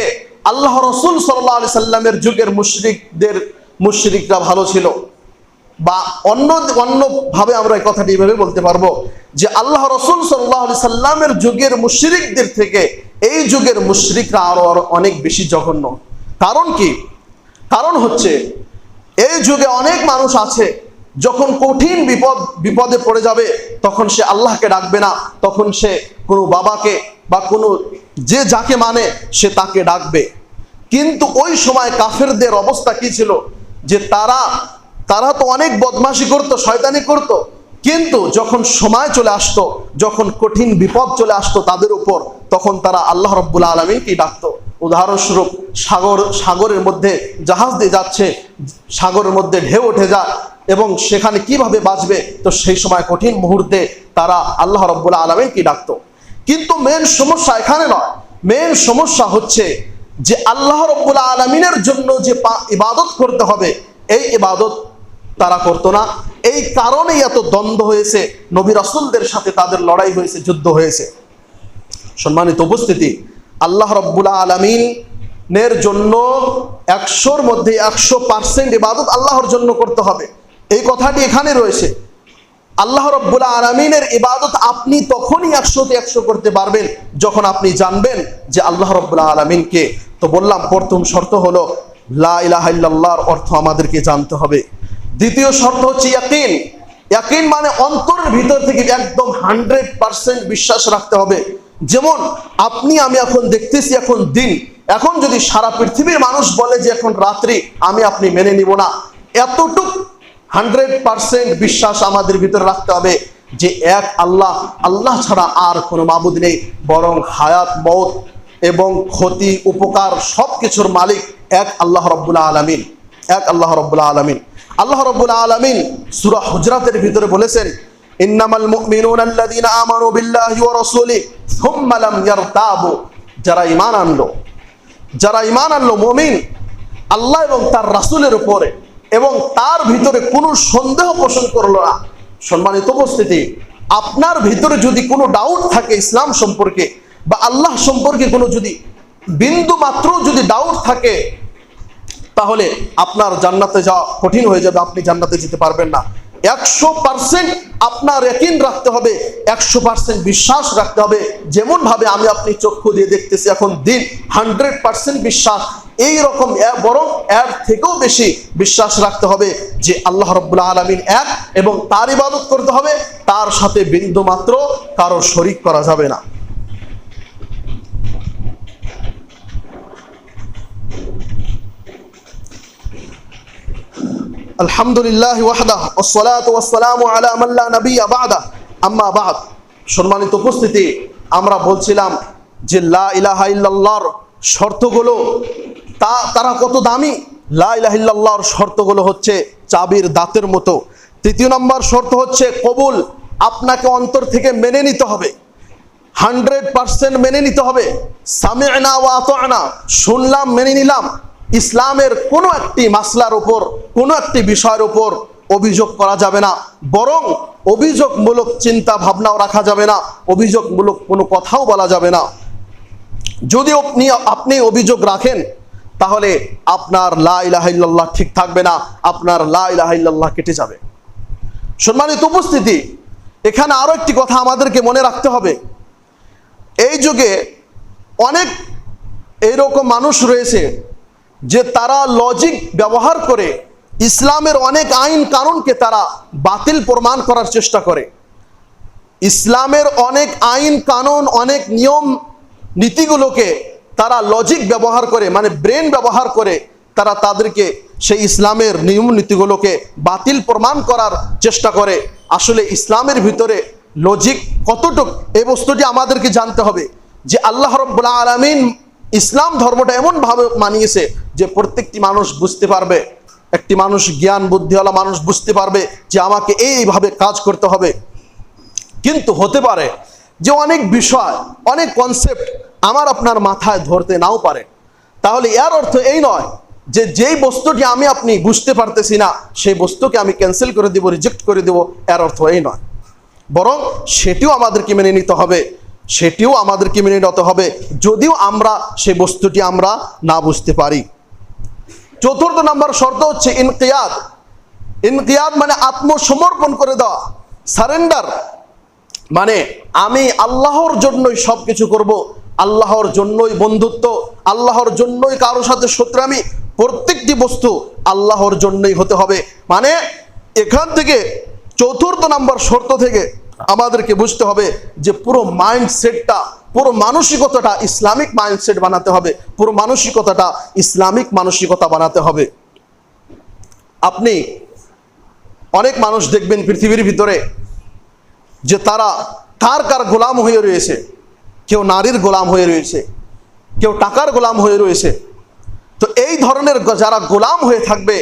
আল্লাহ রাসূল সাল্লাল্লাহু আলাইহি সাল্লামের যুগের মুশরিকরা ভালো ছিল। বা অন্যভাবে আমরা এই কথাটি এইভাবে বলতে পারবো যে আল্লাহ রাসূল সাল্লাল্লাহু আলাইহি সাল্লামের যুগের মুশরিকদের থেকে এই যুগের মুশরিকরা আরো অনেক বেশি জঘন্য। কারণ কি? কারণ হচ্ছে এই যুগে অনেক মানুষ আছে যখন কঠিন বিপদে পড়ে যাবে তখন সে আল্লাহকে ডাকবে না, তখন সে কোনো বাবাকে বা কোনো যে যাকে মানে সে তাকে ডাকবে। কিন্তু ওই সময় কাফেরদের অবস্থা কি ছিল যে তারা তো অনেক বদমাশি করত, শয়তানি করত, কিন্তু যখন সময় চলে আসতো, যখন কঠিন বিপদ চলে আসতো তাদের উপর, তখন তারা আল্লাহ রাব্বুল আলামিনকে ডাকতো। উদাহরণস্বরূপ সাগরের মধ্যে জাহাজ দিয়ে যাচ্ছে, সাগরের মধ্যে ঢেউ উঠে যায় এবং সেখানে কিভাবে বাঁচবে, তো সেই সময় কঠিন মুহূর্তে তারা আল্লাহ রাব্বুল আলামিনকে ডাকতো। কিন্তু মেন সমস্যা এখানে নয়, মেন সমস্যা হচ্ছে যে আল্লাহ রাব্বুল আলামিনের জন্য যে ইবাদত করতে হবে এই ইবাদত তারা করতো না। এই কারণেই এত দ্বন্দ্ব হয়েছে, নবী রাসূলদের সাথে তাদের লড়াই হয়েছে, যুদ্ধ হয়েছে। সম্মানিত উপস্থিতি, আল্লাহ রাব্বুল আলামিনের জন্য 100-র মধ্যে 100% ইবাদত আল্লাহর জন্য করতে হবে, এই কথাটি এখানে রয়েছে। আল্লাহ রাব্বুল আলামিনের ইবাদত আপনি তখনই 100-তে 100 করতে পারবেন যখন আপনি জানবেন যে আল্লাহ রাব্বুল আলামিনকে। তো বললাম প্রথম শর্ত হলো লা ইলাহা ইল্লাল্লাহর অর্থ আমাদেরকে জানতে হবে। দ্বিতীয় শর্ত হচ্ছে ইয়াকিন। ইয়াকিন মানে অন্তরের ভিতর থেকে একদম 100% বিশ্বাস রাখতে হবে। যেমন আমি এখন দেখতেছি এখন দিন, এখন যদি সারা পৃথিবীর মানুষ বলে যে এখন রাত্রি, আপনি মেনে নিব না। এতটুক 100% বিশ্বাস আমাদের ভিতরে রাখতে হবে যে এক আল্লাহ ছাড়া আর কোনো মাবুদ নেই, বরং হায়াত, মওত এবং ক্ষতি, উপকার সবকিছুর মালিক এক আল্লাহ রাব্বুল আলামিন, এক আল্লাহ রাব্বুল আলামিন। আল্লাহ রাব্বুল আলামিন সূরা হুজরাতের ভিতরে বলেছেন, ইন্নামাল মুমিনুনা আল্লাযীনা আমানু বিল্লাহি ওয়া রাসূলিহি সুম্মা লাম ইয়ারতাবু। যারা ঈমান আনলো মুমিন আল্লাহ এবং তার রাসূলের উপরে এবং তার ভিতরে কোনো সন্দেহ পোষণ করলো না। সম্মানিত উপস্থিতি, আপনার ভিতরে যদি কোনো ডাউট থাকে ইসলাম সম্পর্কে বা আল্লাহ সম্পর্কে কোনো যদি বিন্দু মাত্র যদি ডাউট থাকে তাহলে আপনার জান্নাতে যাওয়া কঠিন হয়ে যাবে, আপনি জান্নাতে যেতে পারবেন না। 100% আপনার ইয়াকিন রাখতে হবে, 100% বিশ্বাস রাখতে হবে। যেমন ভাবে আমি আপনি চক্ষু দিয়ে দেখতেছি এখন দিন, 100% বিশ্বাস। এই রকম বরং এর থেকেও বেশি বিশ্বাস রাখতে হবে যে আল্লাহ রাব্বুল আলামিন এক, এবং তার ইবাদত করতে হবে, তার সাথে বিন্দু মাত্র কারো শরীক করা যাবে না। আলহামদুলিল্লাহ ওয়াহদাহ ওয়াসসালাতু ওয়াসসালামু আলা মান লা নাবিয়্যা বা'দা, আম্মা বা'দ। সম্মানিত উপস্থিতি, আমরা বলছিলাম যে লা ইলাহা ইল্লাল্লাহর শর্তগুলো তারা কত দামি। লা ইলাহা ইল্লাল্লাহর শর্তগুলো হচ্ছে চাবির দাঁতের মতো। তৃতীয় নম্বর শর্ত হচ্ছে কবুল, আপনাকে অন্তর থেকে মেনে নিতে হবে, 100% মেনে নিতে হবে। সামি'না ওয়া আতা'না, শুনলাম মেনে নিলাম। ইসলামের কোনো একটি মাসলার উপর, কোনো একটি বিষয়ের উপর অভিযোগ করা যাবে না, বরং অভিযোগমূলক চিন্তা ভাবনাও রাখা যাবে না, অভিযোগমূলক কোনো কথাও বলা যাবে না। যদি আপনি অভিযোগ রাখেন তাহলে আপনার লা ইলাহা ইল্লাল্লাহ ঠিক থাকবে না, আপনার লা ইলাহা ইল্লাল্লাহ কেটে যাবে। সম্মানিত উপস্থিতি, এখানে আরো একটি কথা আমাদেরকে মনে রাখতে হবে। এই যুগে অনেক এইরকম মানুষ রয়েছে যে তারা লজিক ব্যবহার করে ইসলামের অনেক আইন কানুনকে তারা বাতিল প্রমাণ করার চেষ্টা করে। ইসলামের অনেক আইন কানুন, অনেক নিয়ম নীতিগুলোকে তারা লজিক ব্যবহার করে, মানে ব্রেন ব্যবহার করে তারা তাদেরকে সেই ইসলামের নিয়ম নীতিগুলোকে বাতিল প্রমাণ করার চেষ্টা করে। আসলে ইসলামের ভিতরে লজিক কতটুক, এই বস্তুটি আমাদেরকে জানতে হবে যে আল্লাহ রাব্বুল আলামিন ইসলাম ধর্মটা এমনভাবে মানিয়েছে যে প্রত্যেকটি মানুষ বুঝতে পারবে, একটি মানুষ জ্ঞান বুদ্ধিওয়ালা মানুষ বুঝতে পারবে যে আমাকে এইভাবে কাজ করতে হবে। কিন্তু হতে পারে যে অনেক বিষয়, অনেক কনসেপ্ট আমার আপনার মাথায় ধরতে নাও পারে। তাহলে এর অর্থ এই নয় যে যেই বস্তুটি আমি আপনি বুঝতে পারতেছি না সেই বস্তুকে আমি ক্যান্সেল করে দেব, রিজেক্ট করে দেব, এর অর্থ এই নয়। বরং সেটিও আমাদেরকে মেনে নিতে হবে, সেটিও আমাদেরকে মেনে নিতে হবে যদিও আমরা সেই বস্তুটি আমরা না বুঝতে পারি। চতুর্থ নম্বর শর্ত হচ্ছে ইনকিয়াদ। ইনকিয়াদ মানে আত্মসমর্পণ করে দেওয়া, সারেন্ডার। মানে আমি আল্লাহর জন্যই সব কিছু করব, আল্লাহর জন্যই বন্ধুত্ব, আল্লাহর জন্যই কারো সাথে শত্রুতামি, প্রত্যেকটি বস্তু আল্লাহর জন্যই হতে হবে। মানে এখান থেকে চতুর্থ নম্বর শর্ত থেকে আমাদেরকে বুঝতে হবে যে পুরো মাইন্ডসেটটা, পুরো মানসিকতাটা ইসলামিক মাইন্ডসেট বানাতে হবে, পুরো মানসিকতাটা ইসলামিক মানসিকতা বানাতে হবে। আপনি অনেক মানুষ দেখবেন পৃথিবীর ভিতরে যে তারা কার কার গোলাম হয়ে রয়েছে। কেউ নারীর গোলাম হয়ে রয়েছে, কেউ টাকার গোলাম হয়ে রয়েছে। তো এই ধরনের যারা গোলাম হয়ে থাকবে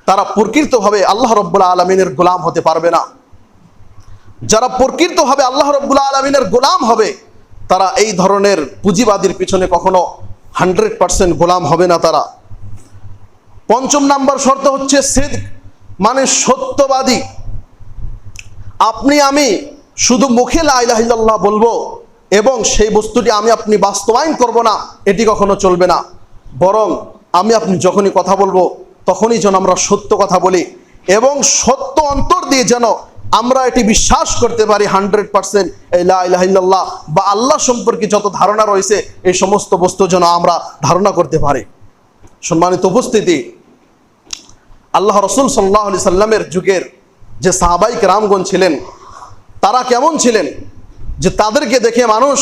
তারা প্রকৃতভাবে আল্লাহ রাব্বুল আলামিনের গোলাম হতে পারবে না। যারা প্রকৃতভাবে আল্লাহ রাব্বুল আলামিনের গোলাম হবে তারা এই ধরনের পুঁজিবাদীর পিছনে কখনো 100% গোলাম হবে না তারা। পঞ্চম নাম্বার শর্ত হচ্ছে সিদক, মানে সত্যবাদী। আপনি আমি শুধু মুখে লা ইলাহা ইল্লাল্লাহ বলবো এবং সেই বস্তুটি আমি আপনি বাস্তবায়ন করব না, এটি কখনো চলবে না। বরং আমি আপনি যখনই কথা বলবো তখনই যেন আমরা সত্য কথা বলি এবং সত্য অন্তর দিয়ে যেন আমরা এটি বিশ্বাস করতে পারি 100% এই লা ইলাহা ইল্লাল্লাহ বা আল্লাহ সম্পর্কে যত ধারণা রয়েছে এই সমস্ত বস্তু যেন আমরা ধারণা করতে পারি। সম্মানিত উপস্থিতি, আল্লাহ রাসূল সাল্লাল্লাহু আলাইহি সাল্লামের যুগের যে সাহাবায়ে কেরামগণ ছিলেন তারা কেমন ছিলেন যে তাদেরকে দেখে মানুষ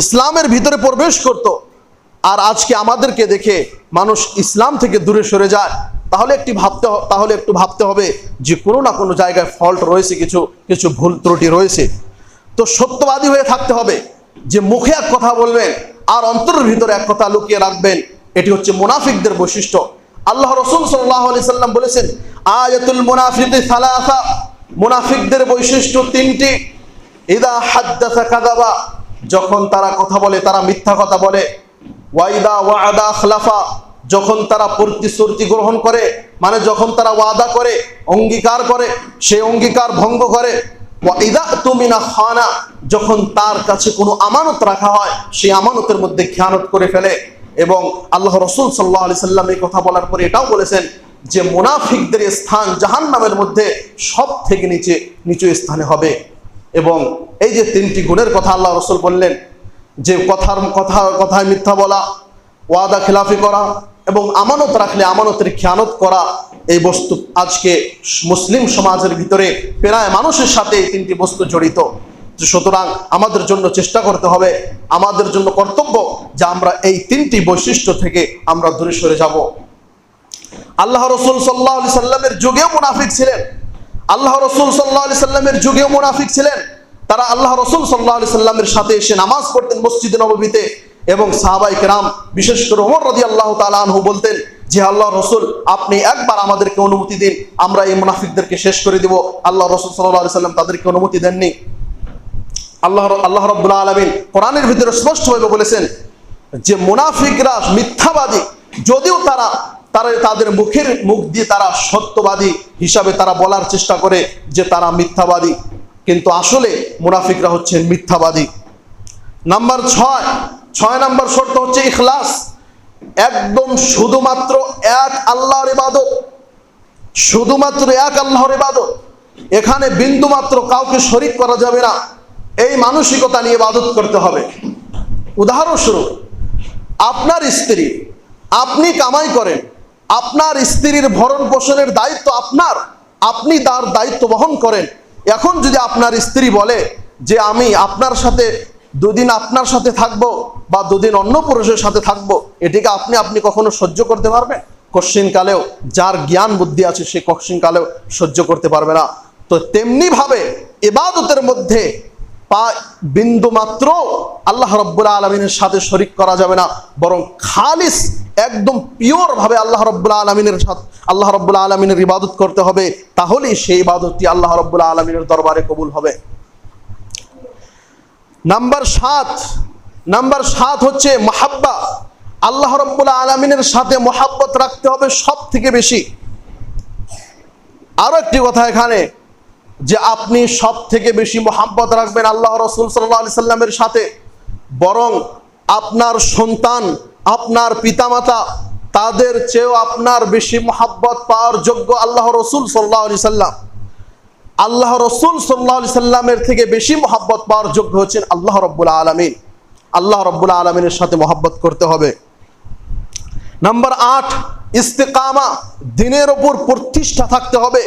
ইসলামের ভিতরে প্রবেশ করত, আর আজকে আমাদেরকে দেখে মানুষ ইসলাম থেকে দূরে সরে যায়। তাহলে একটু ভাবতে হবে যে কোনো না কোনো জায়গায় ফল্ট রয়েছে, কিছু ভুল ত্রুটি রয়েছে। তো সত্যবাদী হয়ে থাকতে হবে যে মুখে এক কথা বলবেন আর অন্তরের ভিতরে এক কথা লুকিয়ে রাখবেন, এটি হচ্ছে মুনাফিকদের বৈশিষ্ট্য। আল্লাহ রাসূল সাল্লাল্লাহু আলাইহি সাল্লাম বলেছেন আয়াতুল মুনাফিকি সালাসা, মুনাফিকদের বৈশিষ্ট্য তিনটি। ইদা হাদ্দাসা কাযাবা, যখন তারা কথা বলে তারা মিথ্যা কথা বলে। ওয়াইদা ওয়াদা আখলাফা, যখন তারা প্রতিশ্রুতি গ্রহণ করে, মানে যখন তারা ওয়াদা করে, অঙ্গীকার করে, সেই অঙ্গীকার ভঙ্গ করে। ওয়াইদা তুমিনা খানা, যখন তার কাছে কোনো আমানত রাখা হয় সেই আমানতের মধ্যে খেয়ানত করে ফেলে। এবং আল্লাহ রাসূল সাল্লাল্লাহু আলাইহি সাল্লাম এই কথা বলার পরে এটাও বলেছেন যে মুনাফিকদের স্থান জাহান্নামের মধ্যে সব থেকে নিচু স্থানে হবে। এবং এই যে তিনটি গুণের কথা আল্লাহ রাসূল বললেন, যে কথায় মিথ্যা বলা, ওয়াদা খিলাফি করা এবং আমানত রাখলে আমানতের খেয়ানত করা, এই বস্তু আজকে মুসলিম সমাজের ভিতরে প্রায় মানুষের সাথে এই তিনটি বস্তু জড়িত। সুতরাং আমাদের জন্য চেষ্টা করতে হবে, আমাদের জন্য কর্তব্য যে আমরা এই তিনটি বৈশিষ্ট্য থেকে আমরা দূরে সরে যাব। আল্লাহ রাসূল সাল্লাল্লাহু আলাইহি সাল্লামের যুগেও মুনাফিক ছিলেন, আল্লাহ রাসূল সাল্লাল্লাহু আলাইহি সাল্লামের যুগেও মুনাফিক ছিলেন। তারা আল্লাহ রাসূল সাল্লাল্লাহু আলাইহি সাল্লামের সাথে এসে নামাজ পড়তেন মসজিদে নববীতে, এবং সাহাবায়ে কেরাম বিশেষ করে ওমর রাদিয়াল্লাহু তাআলা আনহু বলতেন যে আল্লাহ রাসূল আপনি একবার আমাদেরকে অনুমতি দিন, আমরা এই মুনাফিকদেরকে শেষ করে দেব। আল্লাহ রাসূল সাল্লাল্লাহু আলাইহি সাল্লাম তাদেরকে অনুমতি দেননি। আল্লাহ রাব্বুল আলামিন কোরআনের ভিতরে স্পষ্টভাবে বলেছেন যে মুনাফিকরা মিথ্যাবাদী, যদিও তারা তাদের মুখ দিয়ে তারা সত্যবাদী হিসাবে তারা বলার চেষ্টা করে যে তারা মিথ্যাবাদী, কিন্তু আসলে মুনাফিকরা হচ্ছে মিথ্যাবাদী। নাম্বার 6 নাম্বার শর্ত হচ্ছে ইখলাস, একদম শুধুমাত্র এক আল্লাহর ইবাদত, শুধুমাত্র এক আল্লাহর ইবাদত, এখানে বিন্দুমাত্র কাউকে শরীক করা যাবে না, এই মানসিকতা নিয়ে ইবাদত করতে হবে। উদাহরণস্বরূপ, আপনার স্ত্রী, আপনি কামাই করেন, আপনার স্ত্রীর ভরণ পোষণের দায়িত্ব আপনার, আপনি তার দায়িত্ব বহন করেন। এখন যদি আপনার স্ত্রী বলে যে আমি আপনার সাথে দুদিন আপনার সাথে থাকবো বা দুদিন অন্য পুরুষের সাথে থাকবো, এটিকে আপনি কখনো সহ্য করতে পারবেন? কশ্চিনকালেও, যার জ্ঞান বুদ্ধি আছে সে কশ্চিনকালেও সহ্য করতে পারবে না। তো তেমনি ভাবে ইবাদতের মধ্যে বিন্দু মাত্র আল্লাহ রাব্বুল আলামিনের সাথে শরীক করা যাবে না, বরং খালিস একদম পিওর ভাবে আল্লাহ রাব্বুল আলামিনের ইবাদত করতে হবে, তাহলেই সেই ইবাদতটি আল্লাহ রাব্বুল আলামিনের দরবারে কবুল হবে। নাম্বার 7 হচ্ছে মাহাব্বা, আল্লাহ রাব্বুল আলামিনের সাথে মহাব্বত রাখতে হবে সব থেকে বেশি। আরো একটি কথা এখানে, যে আপনি সব থেকে বেশি মহাব্বত রাখবেন আল্লাহ রাসূল সাল্লাল্লাহু আলাইহি সাল্লামের সাথে, বরং আপনার সন্তান, আপনার পিতামাতা, তাদের চেয়েও আপনার বেশি মহাব্বত পাওয়ার যোগ্য আল্লাহ রাসূল সাল্লাল্লাহু আলাইহি সাল্লাম। আল্লাহ রাসূল সাল্লাল্লাহু আলাইহি সাল্লামের থেকে বেশি মহাব্বত পাওয়ার যোগ্য হচ্ছেন আল্লাহ রাব্বুল আলামিন। আল্লাহ রাব্বুল আলামিনের সাথে মহাব্বত করতে হবে। নাম্বার 8, ইস্তেকামা, দ্বীনের উপর প্রতিষ্ঠা থাকতে হবে,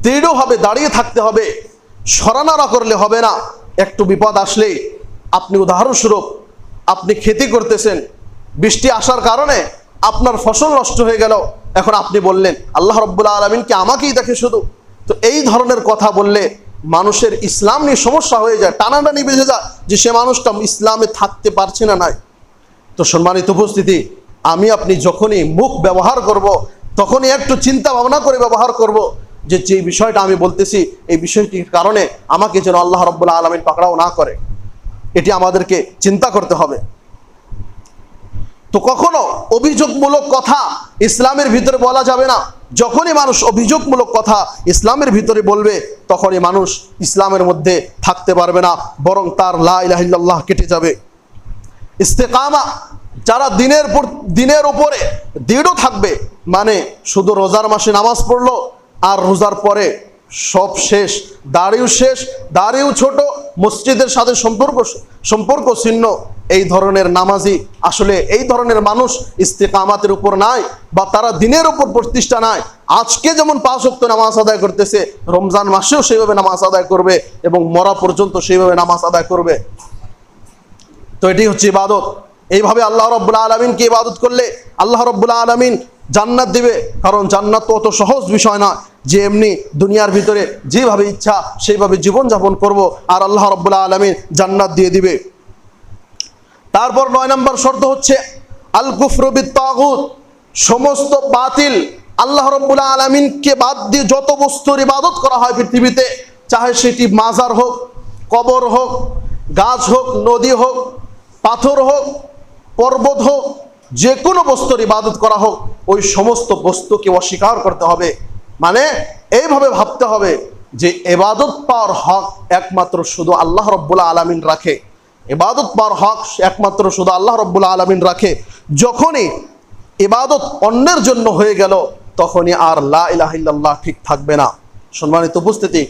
দৃঢ়ভাবে দাঁড়িয়ে থাকতে হবে, সরানারা করলে হবে না। একটু বিপদ আসলেই, আপনি উদাহরণস্বরূপ আপনি খেতি করতেছেন, বৃষ্টি আসার কারণে আপনার ফসল নষ্ট হয়ে গেল, এখন আপনি বললেন আল্লাহ রাব্বুল আলামিন কি আমাকেই দেখে শুধু? তো এই ধরনের কথা বললে মানুষের ইসলাম নিয়ে সমস্যা হয়ে যায়, টানাটানি বেঁধে যায় যে সে মানুষটা ইসলামে থাকতে পারছে না। নাই তো সম্মানিত উপস্থিতি, আমি আপনি যখনই মুখ ব্যবহার করব, তখনই একটু চিন্তা ভাবনা করে ব্যবহার করব যে যে বিষয়টা আমি বলতেছি এই বিষয়টির কারণে আমাকে যেন আল্লাহ রাব্বুল আলামিন পাকড়াও না করে, এটি আমাদেরকে চিন্তা করতে হবে। তো কখনো অভিযোগমূলক কথা ইসলামের ভিতরে বলা যাবে না। যখনই মানুষ অভিযোগমূলক কথা ইসলামের ভিতরে বলবে, তখনই মানুষ ইসলামের মধ্যে থাকতে পারবে না, বরং তার লা ইলাহা ইল্লাল্লাহ কেটে যাবে। ইস্তেকামা, যারা দিনের উপরে দৃঢ় থাকবে, মানে শুধু রোজার মাসে নামাজ পড়লো আর রোজার পরে সব শেষ, দাড়িও ছোট, মসজিদের সাথে সম্পর্ক ছিন্ন, এই ধরনের নামাজি, আসলে এই ধরনের মানুষ ইস্তেকামাতের উপর নাই, বা তারা দিনের উপর প্রতিষ্ঠা নাই। আজকে যেমন 5 ওয়াক্ত নামাজ আদায় করতেছে, রমজান মাসেও সেইভাবে নামাজ আদায় করবে এবং মরা পর্যন্ত সেইভাবে নামাজ আদায় করবে। তো এটি হচ্ছে ইবাদত। এইভাবে আল্লাহ রাব্বুল আলামিনকে ইবাদত করলে আল্লাহ রাব্বুল আলামিন জান্নাত দিবে, কারণ জান্নাত তো অত সহজ বিষয় না যে এমনি দুনিয়ার ভিতরে যেভাবে ইচ্ছা সেইভাবে জীবনযাপন করব আর আল্লাহ রাব্বুল আলামিন জান্নাত দিয়ে দিবে। তারপর 9 নম্বর শর্ত হচ্ছে আল কুফরু বিত তাগুত, সমস্ত বাতিল আল্লাহ রাব্বুল আলামিনকে বাদ দিয়ে যত বস্তুর ইবাদত করা হয় পৃথিবীতে, চাহে সেটি মাজার হোক, কবর হোক, গাছ হোক, নদী হোক, পাথর হোক, পর্বত হোক, যে কোনো বস্তুর ইবাদত করা হোক, ওই সমস্ত বস্তুকে অস্বীকার করতে হবে। মানে এইভাবে ভাবতে হবে যে ইবাদত পাওয়ার হক একমাত্র শুধু আল্লাহ রাব্বুল আলামিন রাখে, ইবাদত পাওয়ার হক একমাত্র শুধু আল্লাহ রাব্বুল আলামিন রাখে। যখনই ইবাদত অন্যের জন্য হয়ে গেল তখনই আর লা ইলাহা ইল্লাল্লাহ ঠিক থাকবে না। সম্মানিত উপস্থিতি,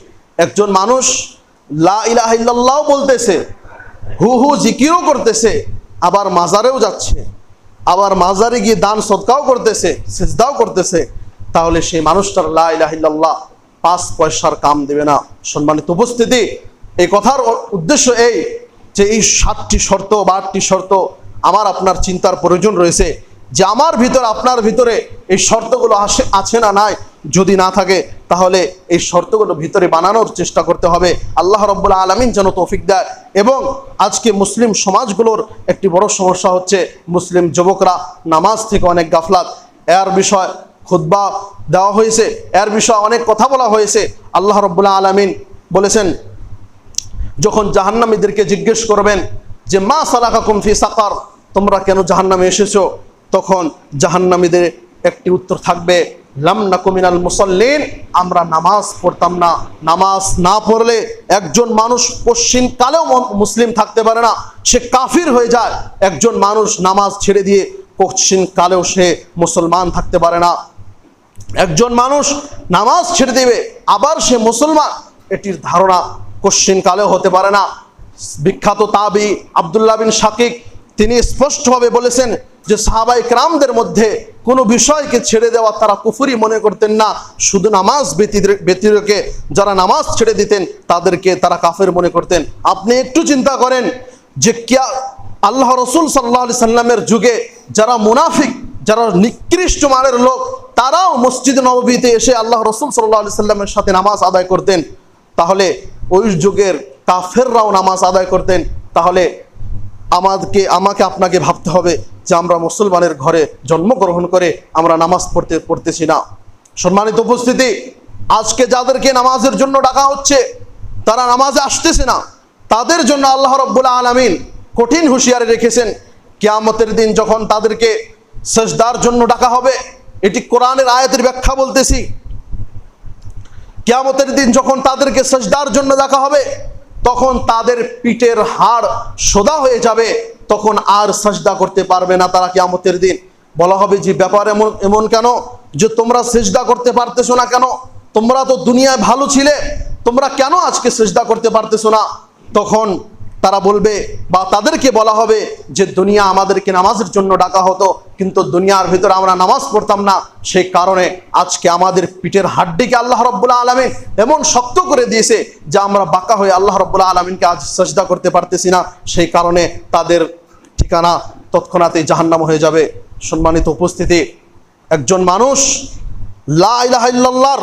একজন মানুষ লা ইলাহা ইল্লাল্লাহ বলতেছে, হু হু জিকিরও করতেছে, আবার মাজারেও যাচ্ছে, আবার মাজারে গিয়ে দান সদকাও করতেছে, সিজদাও করতেছে, তাহলে সেই মানুষটার লা ইলাহা ইল্লাল্লাহ 5 পয়সার কাম দেবে না। সম্মানিত উপস্থিতি, এই কথার উদ্দেশ্য এই যে এই 7টি শর্ত বা 8টি শর্ত আমার আপনার চিন্তার প্রয়োজন রয়েছে যে আমার ভিতরে আপনার ভিতরে এই শর্তগুলো আছে না নাই। যদি না থাকে তাহলে এই শর্তগুলো ভিতরে বানানোর চেষ্টা করতে হবে। আল্লাহ রাব্বুল আলামিন যেন তৌফিক দেয়। এবং আজকে মুসলিম সমাজগুলোর একটি বড় সমস্যা হচ্ছে মুসলিম যুবকরা নামাজ থেকে অনেক গাফলাত। এর বিষয় খুতবা দেওয়া হয়েছে, এর বিষয়ে অনেক কথা বলা হয়েছে। আল্লাহ রাব্বুল আলামিন বলেছেন, যখন জাহান্নামীদেরকে জিজ্ঞেস করবেন যে মা সালাকাকুম ফি সাকার, তোমরা কেন জাহান্নামে এসেছো, তখন জাহান্নামীদের একটি উত্তর থাকবে, লাম নাকু মিনাল মুসাল্লিন, আমরা নামাজ পড়তাম না। নামাজ না পড়লে একজন মানুষ পশ্চিমকালেও মুসলিম থাকতে পারে না, সে কাফির হয়ে যায়। একজন মানুষ নামাজ ছেড়ে দিয়ে পশ্চিমকালেও সে মুসলমান থাকতে পারে না। একজন মানুষ নামাজ ছেড়ে দেবে আবার সে মুসলমান, এটির ধারণা পশ্চিমকালেও হতে পারে না। বিখ্যাত তাবি আব্দুল্লাহ বিন শাকিক তিনি স্পষ্টভাবে বলেছেন যে সাহাবায়ে কেরামদের মধ্যে কোনো বিষয়কে ছেড়ে দেওয়া তারা কুফরি মনে করতেন না, শুধু নামাজ ব্যতিরেকে যারা নামাজ ছেড়ে দিতেন তাদেরকে তারা কাফের মনে করতেন। আপনি একটু চিন্তা করেন যে আল্লাহ রসুল সাল্লাল্লাহু আলাইহি সাল্লামের যুগে যারা মুনাফিক, যারা নিকৃষ্ট মানের লোক, তারাও মসজিদ নববীতে এসে আল্লাহ রসুল সাল্লাল্লাহু আলাইহি সাল্লামের সাথে নামাজ আদায় করতেন। তাহলে ওই যুগের কাফেররাও নামাজ আদায় করতেন। তাহলে আমাকে আপনাকে ভাবতে হবে যে আমরা মুসলমানের ঘরে জন্মগ্রহণ করে আমরা নামাজ পড়তেছি না। সম্মানিত উপস্থিতি, আজকে যাদেরকে নামাজের জন্য ডাকা হচ্ছে তারা নামাজে আসতেছে না, তাদের জন্য আল্লাহ রাব্বুল আলামিন কঠিন হুঁশিয়ারি রেখেছেন। কিয়ামতের দিন যখন তাদেরকে সিজদার জন্য ডাকা হবে, এটি কোরআনের আয়াতের ব্যাখ্যা বলতেছি। কিয়ামতের দিন যখন তাদেরকে সিজদার জন্য ডাকা হবে তখন তাদের পিঠের হাড় সোজা হয়ে যাবে, তখন আর সিজদা করতে পারবে না তারা। কিয়ামতের দিন বলা হবে যে ব্যাপার এমন কেন যে তোমরা সিজদা করতে পারতেছো না কেন? তোমরা তো দুনিয়ায় ভালো ছিলে, তোমরা কেন আজকে সিজদা করতে পারতেছো না? তখন তারা বলবে বা তাদেরকে বলা হবে যে দুনিয়া আমাদেরকে নামাজের জন্য ডাকা হতো, কিন্তু দুনিয়ার ভিতরে আমরা নামাজ পড়তাম না, সেই কারণে আজকে আমাদের পিঠের হাড্ডিকে আল্লাহ রাব্বুল আলামিন এমন শক্ত করে দিয়েছে যে আমরা বাঁকা হয়ে আল্লাহ রাব্বুল আলামিনকে আজ সিজদা করতে পারতেছি না। সেই কারণে তাদের ঠিকানা তৎক্ষণাৎই জাহান্নাম হয়ে যাবে। সম্মানিত উপস্থিতি, একজন মানুষ লা ইলাহা ইল্লাল্লাহর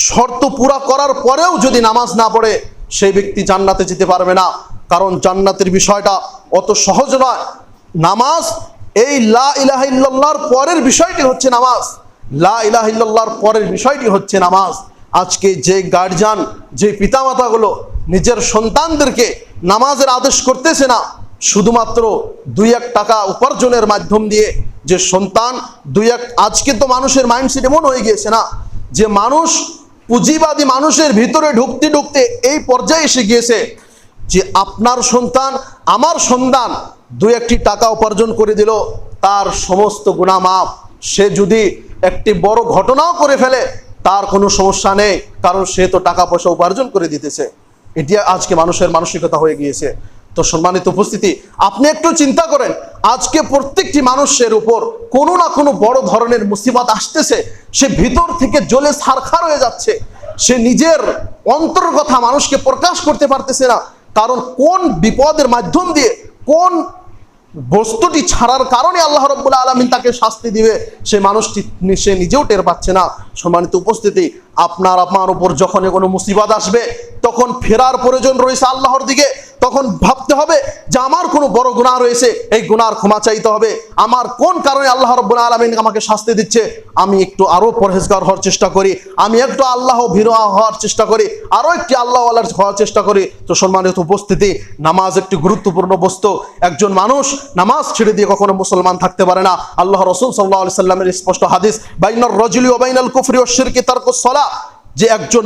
শর্ত পুরা করার পরেও যদি নামাজ না পড়ে সেই ব্যক্তি জান্নাতে যেতে পারবে না। কারণ জান্নাতের বিষয়টা অত সহজ নয়। নামাজ, এই লা ইলাহা ইল্লাল্লাহর পরের বিষয়টি হচ্ছে নামাজ। লা ইলাহা ইল্লাল্লাহর পরের বিষয়টি হচ্ছে নামাজ। আজকে যে গার্জিয়ান, যে পিতামাতাগুলো নিজের সন্তানদেরকে নামাজের আদেশ করতেছে না, শুধুমাত্র 2-1 টাকা উপার্জনের মাধ্যম দিয়ে যে সন্তান আজকে তো মানুষের মাইন্ডসেট এমন হয়ে গিয়েছে না যে মানুষ পুঁজিবাদী মানুষের ভিতরে ঢুকতে ঢুকতে এই পর্যায়ে এসে গিয়েছে যে আপনার সন্তান, আমার সন্তান 2-1টি টাকা উপার্জন করে দিল, তার সমস্ত গুনাহ মাফ। সে যদি একটি বড় ঘটনাও করে ফেলে তার কোনো সমস্যা নেই, কারণ সে তো টাকা পয়সা উপার্জন করে দিতেছে। এটি আজকে মানুষের মানসিকতা হয়ে গিয়েছে। তো সম্মানিত উপস্থিতি, আপনি একটু চিন্তা করেন, আজকে প্রত্যেকটি মানুষের উপর কোনো না কোনো বড় ধরনের মুসিবত আসতেছে, সে ভিতর থেকে জ্বলে ছারখার হয়ে যাচ্ছে, সে নিজের অন্তর কথা মানুষকে প্রকাশ করতে পারতেছে না। কারণ কোন বিপদের মাধ্যম দিয়ে, কোন বস্তুটি ছাড়ার কারণে আল্লাহ রাব্বুল আলামিন তাকে শাস্তি দিবে সে মানুষটি সে নিজেও টের পাচ্ছে না। সম্মানিত উপস্থিতি, আপনার উপর যখন কোনো মুসিবত আসবে তখন ফেরার প্রয়োজন রয়েছে আল্লাহর দিকে। তখন ভাবতে হবে যে আমার কোনো বড় গুনাহ রয়েছে, এই গুনার ক্ষমা চাইতে হবে। আমার কোন কারণে আল্লাহ রাব্বুল আলামিন আমাকে শাস্তি দিচ্ছে, আমি একটু আরো পরহেজগার হওয়ার চেষ্টা করি, আমি একটু আল্লাহ ভীরু হওয়ার চেষ্টা করি, আরো একটি আল্লাহওয়ালার হওয়ার চেষ্টা করি। তো সম্মানিত উপস্থিতি, নামাজ একটি গুরুত্বপূর্ণ বস্তু। একজন মানুষ নামাজ ছেড়ে দিয়ে কখনো মুসলমান থাকতে পারে না। আল্লাহ রাসূল সাল্লাল্লাহু আলাইহি সাল্লামের স্পষ্ট হাদিস, বাইনার রাজুলি ওয়া বাইনাল কুফরি ওয়াশ শিরকি তারকুস সালাহ, যে একজন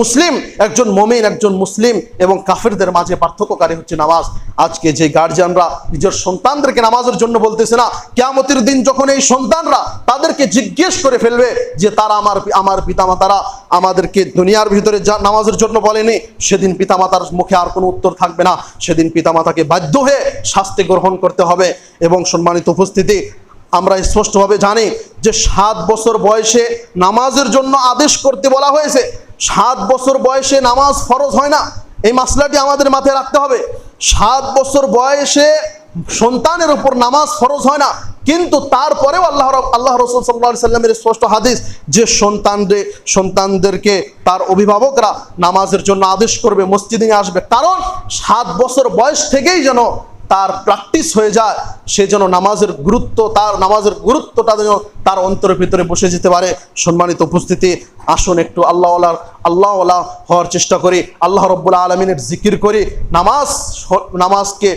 মুসলিম, একজন মুমিন, একজন মুসলিম এবং কাফেরদের মাঝে পার্থক্যকারী হচ্ছে নামাজ। আজকে যে গার্জিয়ানরা নিজের সন্তানদেরকে নামাজের জন্য বলতেছে না, কিয়ামতের দিন যখন এই সন্তানরা তাদেরকে জিজ্ঞেস করে ফেলবে যে তারা আমার পিতামাতারা আমাদেরকে দুনিয়ার ভিতরে নামাজের জন্য বলেনি, সেদিন পিতামাতার মুখে আর কোনো উত্তর থাকবে না। সেদিন পিতামাতাকে বাধ্য হয়ে শাস্তি গ্রহণ করতে হবে। এবং সম্মানিত উপস্থিতি, আমরা স্পষ্টভাবে জানি যে 7 বছর বয়সে নামাজের জন্য আদেশ করতে বলা হয়েছে। 7 বছর বয়সে নামাজ ফরজ হয় না, এই মাসলাটি আমাদের মাথায় রাখতে হবে। 7 বছর বয়সে সন্তানের উপর নামাজ ফরজ হয় না, কিন্তু তারপরেও আল্লাহ রাসূল সাল্লাল্লাহু আলাইহি সাল্লামের স্পষ্ট হাদিস যে সন্তানদেরকে তার অভিভাবকরা নামাজের জন্য আদেশ করবে, মসজিদে আসবে, কারণ 7 বছর বয়স থেকেই যেন তার প্র্যাকটিস হয়ে যায়, সে যেন নামাজের গুরুত্বটা যেন তার অন্তরের ভিতরে বসে যেতে পারে। সম্মানিত উপস্থিতি, আসুন একটু আল্লাহওয়ালা হওয়ার চেষ্টা করি, আল্লাহ রাব্বুল আলামিনের জিকির করি, নামাজকে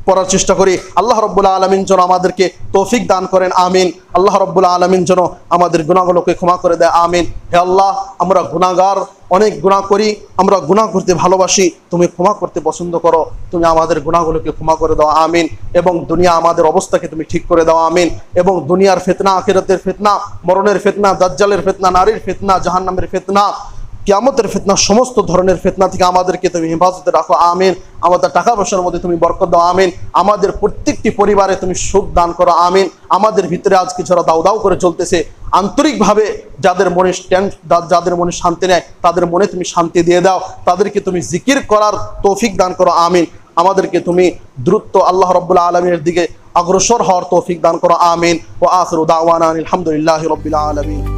পড়ার চেষ্টা করি। আল্লাহ রাব্বুল আলামিন যেন আমাদেরকে তৌফিক দান করেন, আমিন। আল্লাহ রাব্বুল আলামিন যেন আমাদের গুনাহগুলোকে ক্ষমা করে দেয়, আমিন। হে আল্লাহ, আমরা গুনাহগার, অনেক গুনাহ করি, আমরা গুনাহ করতে ভালোবাসি, তুমি ক্ষমা করতে পছন্দ করো, তুমি আমাদের গুনাহগুলোকে ক্ষমা করে দাও, আমিন। এবং দুনিয়া আমাদের অবস্থাকে তুমি ঠিক করে দাও, আমিন। এবং দুনিয়ার ফিতনা, আখিরাতের ফিতনা, মরণের ফিতনা, দাজ্জালের ফিতনা, নারীর ফিতনা, জাহান্নামের ফিতনা, কিয়ামতের ফিতনা, সমস্ত ধরনের ফিতনা থেকে আমাদেরকে তুমি হেফাজতে রাখো, আমিন। আমাদের টাকা পয়সার মধ্যে তুমি বরকত দাও, আমিন। আমাদের প্রত্যেকটি পরিবারে তুমি সুখ দান করো, আমিন। আমাদের ভিতরে আজকে যারা দাউ দাউ করে চলতেছে, আন্তরিকভাবে যাদের মনে শান্তি নেয়, তাদের মনে তুমি শান্তি দিয়ে দাও, তাদেরকে তুমি জিকির করার তৌফিক দান করো, আমিন। আমাদেরকে তুমি দ্রুত আল্লাহ রাব্বুল আলামিনের দিকে অগ্রসর হওয়ার তৌফিক দান করো, আমিন। ওয়া আখিরু দাওয়ানা আলহামদুলিল্লাহি রাব্বিল আলামিন।